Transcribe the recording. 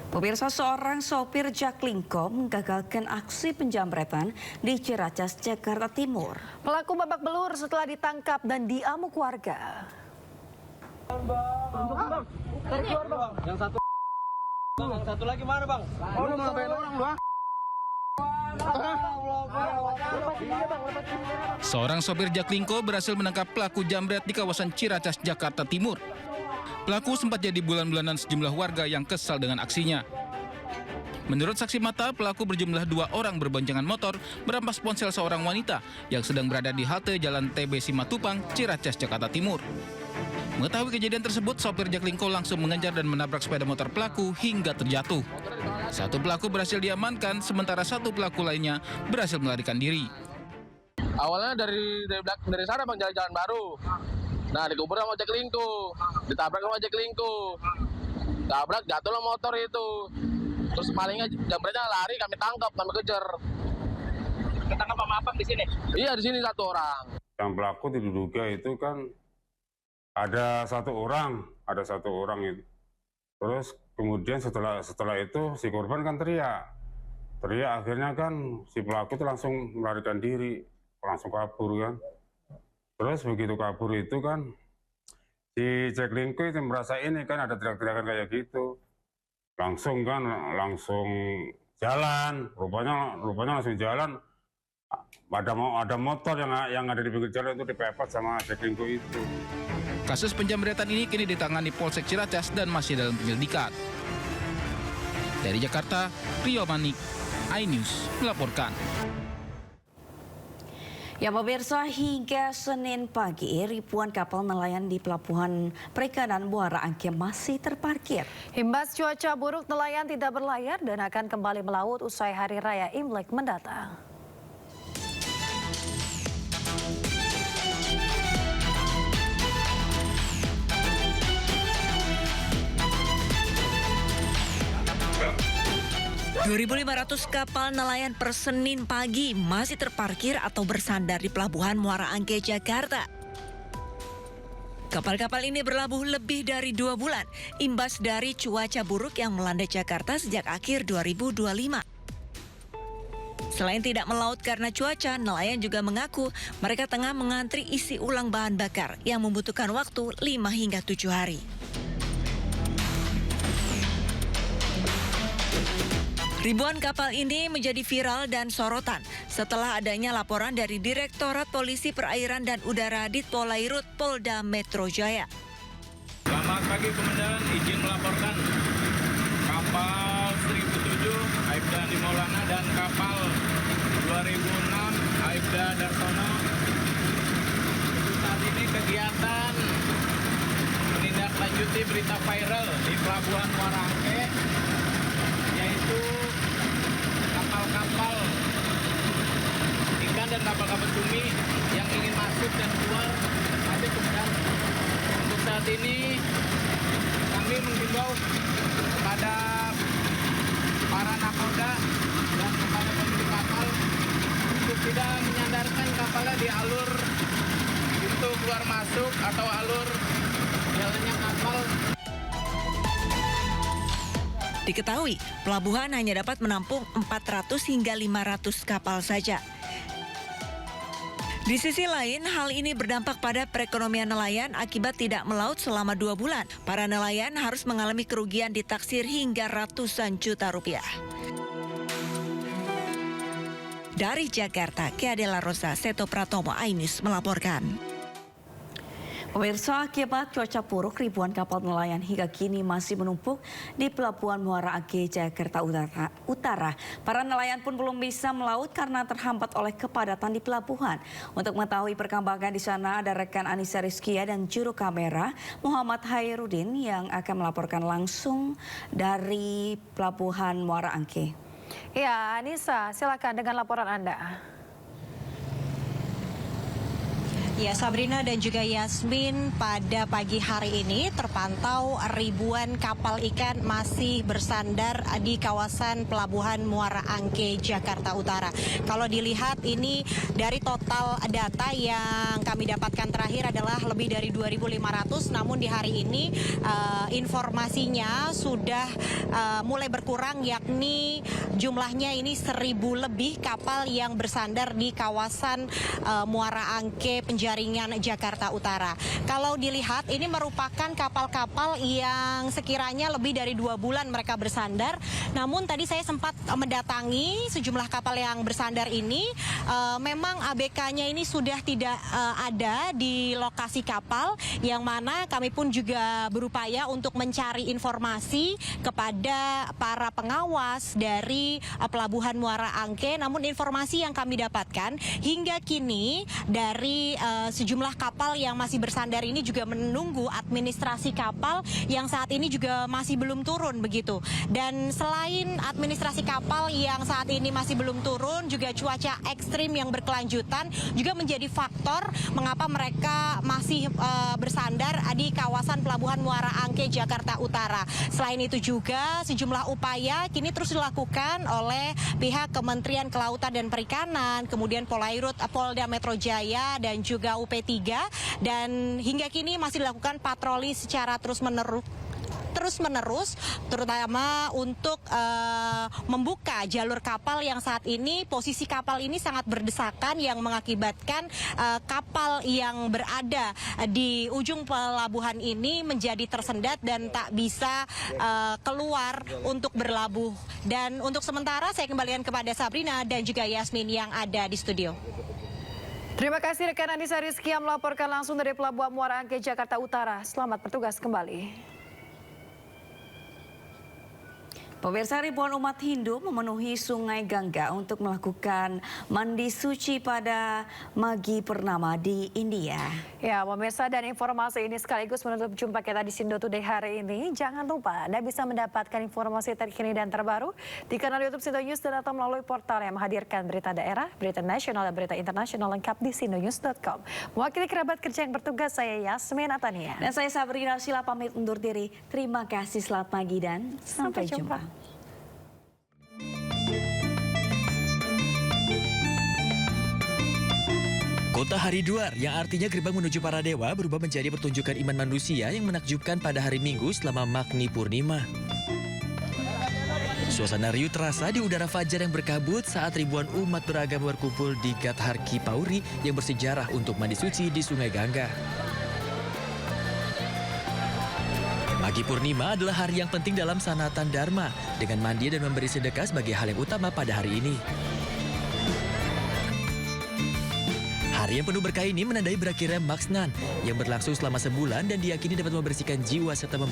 Pemirsa, seorang sopir Jaklingko menggagalkan aksi penjamretan di Ciracas, Jakarta Timur. Pelaku babak belur setelah ditangkap dan diamuk warga. Yang satu lagi mana, Bang? Oh, lu ngapain orang lu, ah? Seorang sopir Jaklingko berhasil menangkap pelaku jambret di kawasan Ciracas, Jakarta Timur. Pelaku sempat jadi bulan-bulanan sejumlah warga yang kesal dengan aksinya. Menurut saksi mata, pelaku berjumlah 2 orang berboncengan motor merampas ponsel seorang wanita yang sedang berada di halte Jalan TB Simatupang, Ciracas, Jakarta Timur. Mengetahui kejadian tersebut, sopir Jaklingko langsung mengejar dan menabrak sepeda motor pelaku hingga terjatuh. Satu pelaku berhasil diamankan, sementara satu pelaku lainnya berhasil melarikan diri. Awalnya dari sana, Bang, jalan baru. Nah, dikubur sama Jaklingko, ditabrak sama Jaklingko. Tabrak, jatuhlah motor itu. Terus malingnya jambretnya lari, kami tangkap, kami kejar. Ketangkap sama Abang di sini? Iya, di sini 1 orang. Yang pelaku diduga itu kan ada satu orang itu. Terus kemudian setelah itu si korban kan teriak akhirnya kan si pelaku itu langsung melarikan diri, langsung kabur kan. Terus begitu kabur itu kan si Jaklingko itu merasa ini kan ada teriak-teriakan kayak gitu, langsung jalan, rupanya langsung jalan. Ada motor yang ada di pinggir jalan itu dipepet sama Jaklingko itu. Kasus penjamretan ini kini ditangani Polsek Ciracas dan masih dalam penyelidikan. Dari Jakarta, Rio Manik, iNews melaporkan. Ya pemirsa, hingga Senin pagi ribuan kapal nelayan di pelabuhan perikanan Muara Angke masih terparkir. Imbas cuaca buruk, nelayan tidak berlayar dan akan kembali melaut usai Hari Raya Imlek mendatang. (2.500) kapal nelayan per Senin pagi masih terparkir atau bersandar di Pelabuhan Muara Angke, Jakarta. Kapal-kapal ini berlabuh lebih dari 2 bulan, imbas dari cuaca buruk yang melanda Jakarta sejak akhir 2025. Selain tidak melaut karena cuaca, nelayan juga mengaku mereka tengah mengantri isi ulang bahan bakar yang membutuhkan waktu 5 hingga 7 hari. Ribuan kapal ini menjadi viral dan sorotan setelah adanya laporan dari Direktorat Polisi Perairan dan Udara Ditpolairut Polda Metro Jaya. Selamat pagi Komandan, izin melaporkan kapal 1007 Aibda di Maulana dan kapal 2006 Aibda Darsono. Saat ini kegiatan menindaklanjuti berita viral di Pelabuhan Muara Angke, yaitu kapal-kapal ikan dan kapal-kapal cumi yang ingin masuk dan keluar masih kemudian. Untuk saat ini kami menghimbau kepada para nakoda dan kepada pemilik kapal untuk tidak menyandarkan kapalnya di alur pintu keluar masuk atau alur jalannya kapal. Diketahui, pelabuhan hanya dapat menampung 400 hingga 500 kapal saja. Di sisi lain, hal ini berdampak pada perekonomian nelayan akibat tidak melaut selama 2 bulan. Para nelayan harus mengalami kerugian ditaksir hingga ratusan juta rupiah. Dari Jakarta, Kea Dela Rosa, Seto Pratomo, iNews melaporkan. Pemirsa, akibat cuaca buruk, ribuan kapal nelayan hingga kini masih menumpuk di Pelabuhan Muara Angke, Jakarta Utara. Para nelayan pun belum bisa melaut karena terhambat oleh kepadatan di pelabuhan. Untuk mengetahui perkembangan di sana, ada rekan Anissa Rizkia dan juru kamera Muhammad Hairudin yang akan melaporkan langsung dari Pelabuhan Muara Angke. Ya, Anissa, silakan dengan laporan Anda. Ya, Sabrina dan juga Yasmin, pada pagi hari ini terpantau ribuan kapal ikan masih bersandar di kawasan Pelabuhan Muara Angke, Jakarta Utara. Kalau dilihat ini dari total data yang kami dapatkan terakhir adalah lebih dari 2.500, namun di hari ini informasinya sudah mulai berkurang, yakni jumlahnya ini 1.000 lebih kapal yang bersandar di kawasan Muara Angke, Penjaringan, Jakarta Utara. Kalau dilihat ini merupakan kapal-kapal yang sekiranya lebih dari 2 bulan mereka bersandar. Namun tadi saya sempat mendatangi sejumlah kapal yang bersandar ini. Memang ABK-nya ini sudah tidak ada di lokasi kapal, yang mana kami pun juga berupaya untuk mencari informasi kepada para pengawas dari Pelabuhan Muara Angke. Namun informasi yang kami dapatkan hingga kini dari sejumlah kapal yang masih bersandar ini juga menunggu administrasi kapal yang saat ini juga masih belum turun begitu. Dan selain administrasi kapal yang saat ini masih belum turun, juga cuaca ekstrim yang berkelanjutan juga menjadi faktor mengapa mereka masih bersandar di kawasan Pelabuhan Muara Angke, Jakarta Utara. Selain itu juga sejumlah upaya kini terus dilakukan oleh pihak Kementerian Kelautan dan Perikanan, kemudian Polairut Polda Metro Jaya dan juga UP3, dan hingga kini masih dilakukan patroli secara terus-menerus, terutama untuk membuka jalur kapal yang saat ini posisi kapal ini sangat berdesakan, yang mengakibatkan kapal yang berada di ujung pelabuhan ini menjadi tersendat dan tak bisa keluar untuk berlabuh. Dan untuk sementara saya kembalikan kepada Sabrina dan juga Yasmin yang ada di studio. Terima kasih rekan Anissa Rizky yang melaporkan langsung dari Pelabuhan Muara Angke, Jakarta Utara. Selamat bertugas kembali. Pemirsa, ribuan umat Hindu memenuhi Sungai Gangga untuk melakukan mandi suci pada Magi Purnama di India. Ya, pemirsa, dan informasi ini sekaligus menutup jumpa kita di Sindo Today hari ini. Jangan lupa Anda bisa mendapatkan informasi terkini dan terbaru di kanal YouTube Sindo News dan atau melalui portal yang menghadirkan berita daerah, berita nasional, dan berita internasional lengkap di sindonews.com. Mewakili kerabat kerja yang bertugas, saya Yasmin Atania. Dan saya Sabrina Sila pamit undur diri. Terima kasih, selamat pagi dan sampai jumpa. Kota Haridwar, yang artinya gerbang menuju para dewa, berubah menjadi pertunjukan iman manusia yang menakjubkan pada hari Minggu selama Magni Purnima. Suasana riuh terasa di udara fajar yang berkabut saat ribuan umat beragama berkumpul di Ghat Harki Pauri yang bersejarah untuk mandi suci di Sungai Gangga. Magi Purnima adalah hari yang penting dalam Sanatan Dharma, dengan mandi dan memberi sedekah sebagai hal yang utama pada hari ini. Hari yang penuh berkah ini menandai berakhirnya Maksnan yang berlangsung selama sebulan dan diyakini dapat membersihkan jiwa serta memberi